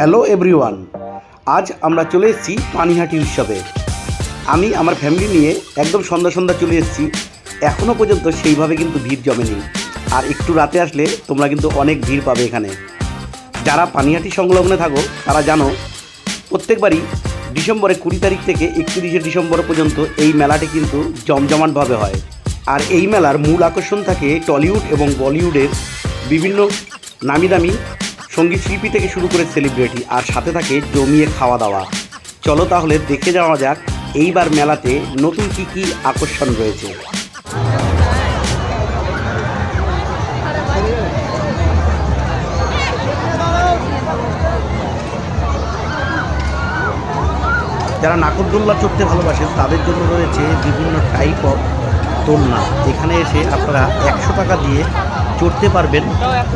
Hello everyone, আজ আমরা চলে এসেছি পানিহাটি উৎসবে। আমি আমার ফ্যামিলি নিয়ে একদম সন্ধ্যা সন্ধ্যা চলে এসেছি। এখনও পর্যন্ত সেইভাবে কিন্তু ভিড় জমেনি, আর একটু রাতে আসলে তোমরা কিন্তু অনেক ভিড় পাবে এখানে। যারা পানিহাটি সংলগ্নে থাকো তারা জানো, প্রত্যেকবারই ডিসেম্বরের 20 তারিখ থেকে 31শে ডিসেম্বর পর্যন্ত এই মেলাটি কিন্তু জমজমাটভাবে হয়। আর এই মেলার মূল আকর্ষণ থাকে টলিউড এবং বলিউডের বিভিন্ন নামি দামি সঙ্গীত শিল্পী থেকে শুরু করে সেলিব্রিটি, আর সাথে থাকে জমিয়ে খাওয়া দাওয়া। চলো তাহলে দেখে যাওয়া যাক এইবার মেলাতে নতুন কি কি আকর্ষণ রয়েছে। যারা নাগরদোল্লা চড়তে ভালোবাসেন তাদের জন্য রয়েছে বিভিন্ন টাইপ অফ দোলনা। এখানে এসে আপনারা 100 টাকা দিয়ে চড়তে পারবেন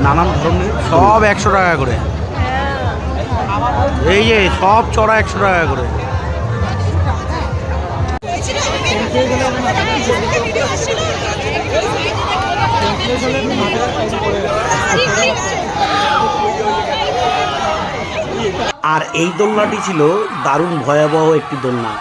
নানান ধরনের, সব 100 টাকা করে। এই যে সব চড়া 100 টাকা করে। আর এই দোলনাটি ছিল দারুণ ভয়াবহ একটি দোলনা।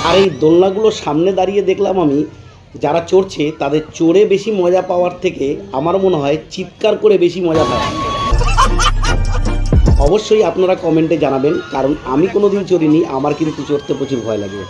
আর এই দোলনাগুলো সামনে দাঁড়িয়ে দেখলাম আমি, যারা চড়ছে তাদের চড়ে বেশি মজা পাওয়ার থেকে আমার মনে হয় চিৎকার করে বেশি মজা পায়। অবশ্যই আপনারা কমেন্টে জানাবেন, কারণ আমি কোনোদিন চড়িনি, আমার কিন্তু চড়তে প্রচুর ভয় লাগে।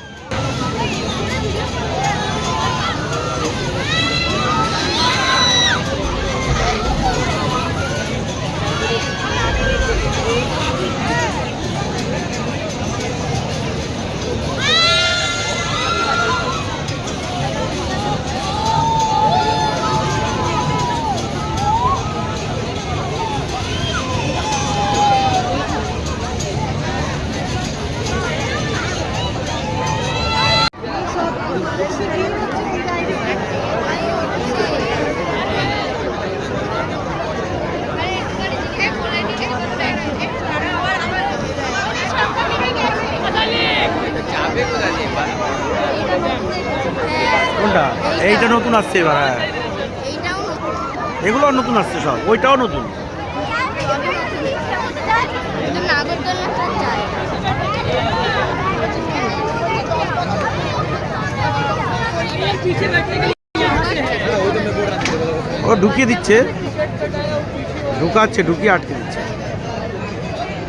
কোনটা? এইটা নতুন আসছে এবার। হ্যাঁ, এগুলো নতুন আসছে সব। ওইটাও নতুন। ও ঢুকিয়ে দিচ্ছে, ঢুকিয়ে আটকে দিচ্ছে।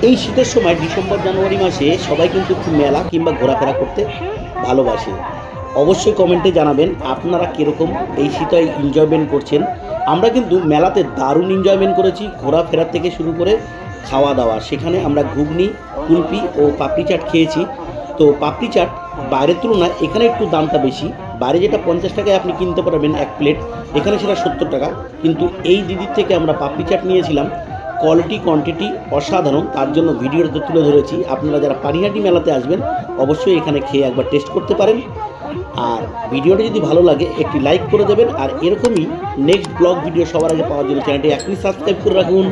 এই শীতের সময় ডিসেম্বর জানুয়ারি মাসে সবাই কিন্তু একটু মেলা কিংবা ঘোরাফেরা করতে ভালোবাসে। অবশ্যই কমেন্টে জানাবেন আপনারা কীরকম এই শীতে এনজয়মেন্ট করছেন। আমরা কিন্তু মেলাতে দারুণ এনজয়মেন্ট করেছি, ঘোরাফেরা থেকে শুরু করে খাওয়া দাওয়া। সেখানে আমরা ঘুগনি, কুলপি ও পাপড়ি চাট খেয়েছি। তো পাপড়ি চাট বাইরের তুলনায় এখানে একটু দামটা বেশি। বাইরে যেটা 50 টাকায় আপনি কিনতে পারবেন এক প্লেট, এখানে সেটা 70 টাকা। কিন্তু এই দিদির থেকে আমরা পাপড়ি চাট নিয়েছিলাম, কোয়ালিটি কোয়ান্টিটি অসাধারণ, তার জন্য ভিডিওতে তুলে ধরেছি। আপনারা যারা পানিহাটি মেলাতে আসবেন অবশ্যই এখানে খেয়ে একবার টেস্ট করতে পারেন। আর ভিডিওটা যদি ভালো লাগে একটি লাইক করে দেবেন। আর এরকমই নেক্সট ব্লগ ভিডিও সবার আগে পাওয়ার জন্য চ্যানেলটি এখনই সাবস্ক্রাইব করে রাখুন।